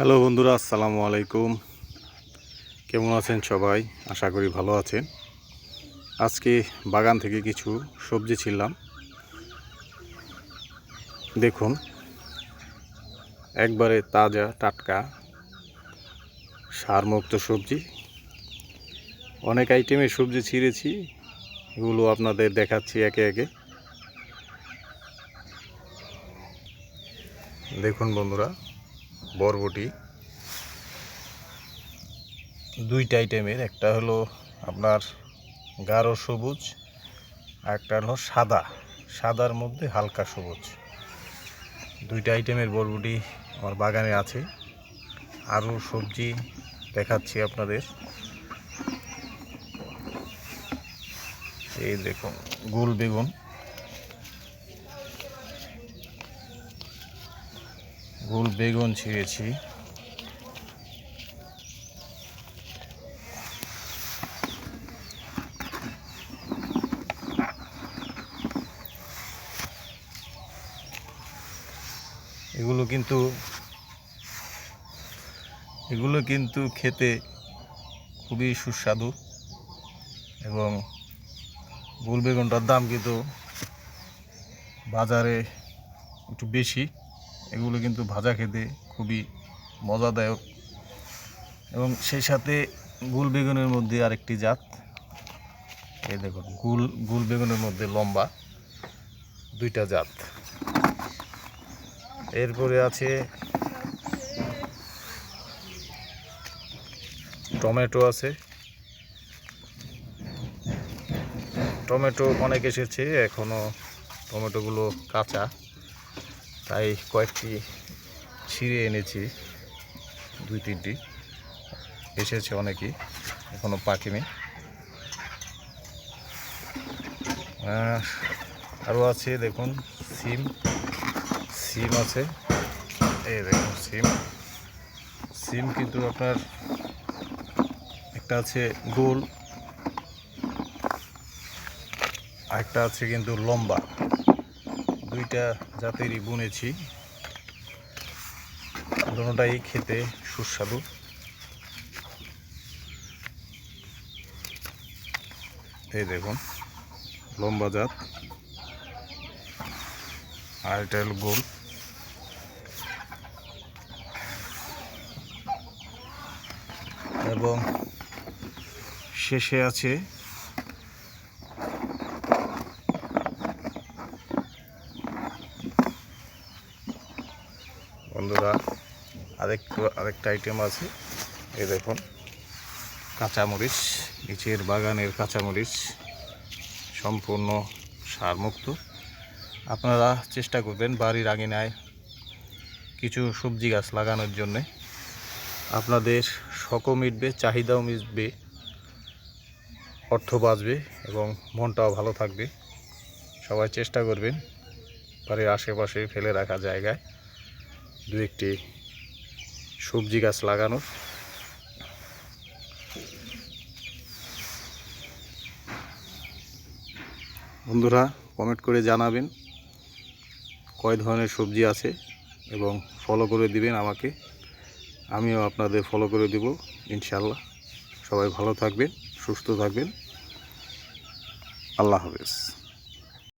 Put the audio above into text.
Hello বন্ধুরা, আসসালামু আলাইকুম। কেমন আছেন সবাই? আশা করি ভালো আছেন। আজকে বাগান থেকে কিছু সবজি ছিললাম। দেখুন, একবারে তাজা টাটকা সারমুক্ত সবজি। অনেক আইটেমের সবজি ছিঁড়েছি, এগুলো আপনাদের দেখাচ্ছি একে একে। দেখুন বন্ধুরা, বরবটি দুইটা আইটেমের, একটা হলো আপনার গাঢ় সবুজ আর একটা হলো সাদার মধ্যে হালকা সবুজ। দুইটা আইটেমের বরবটি আমার বাগানে আছে। আরও সবজি দেখাচ্ছি আপনাদের। এই দেখুন, গোল বেগুন ছিঁড়েছি। এগুলো কিন্তু খেতে খুবই সুস্বাদু, এবং গোল বেগুনটার দাম কিন্তু বাজারে একটু বেশি। এগুলো কিন্তু ভাজা খেতে খুবই মজাদায়ক, এবং সেই সাথে গোল বেগুনের মধ্যে আরেকটি জাত, এই দেখুন, গোল বেগুনের মধ্যে লম্বা দুইটা জাত। এরপরে আছে টমেটো আছে। টমেটো অনেক এসেছে, এখনও টমেটোগুলো কাঁচা, তাই কয়েকটি ছিঁড়ে এনেছি। 2-3টি এসেছে, অনেকই এখনও পাকেনি। আরও আছে দেখুন, সিম আছে। এই দেখুন, সিম কিন্তু আপনার একটা আছে গোল, আরেকটা আছে কিন্তু লম্বা। দুইটা জাতেরই বুনেছি, দুটোটাই খেতে সুস্বাদু। এই দেখুন, লম্বা জাত, আর এটা হলো গোল। এবং শেষে আছে বন্ধুরা আরেকটা আইটেম আছে। এই দেখুন, কাঁচামরিচ, নিচের বাগানের কাঁচামরিচ সম্পূর্ণ সারমুক্ত। আপনারা চেষ্টা করবেন বাড়ির আঙিনায় কিছু সবজি গাছ লাগানোর জন্যে। আপনাদের শখও মিটবে, চাহিদাও মিটবে, অর্থ বাঁচবে, এবং মনটাও ভালো থাকবে। সবাই চেষ্টা করবেন বাড়ির আশেপাশে ফেলে রাখা জায়গায় 2-1টি সবজি গাছ লাগানোর। বন্ধুরা, কমেন্ট করে জানাবেন কয় ধরনের সবজি আছে, এবং ফলো করে দিবেন আমাকে, আমিও আপনাদের ফলো করে দেব ইনশাল্লাহ। সবাই ভালো থাকবেন, সুস্থ থাকবেন। আল্লাহ হাফেজ।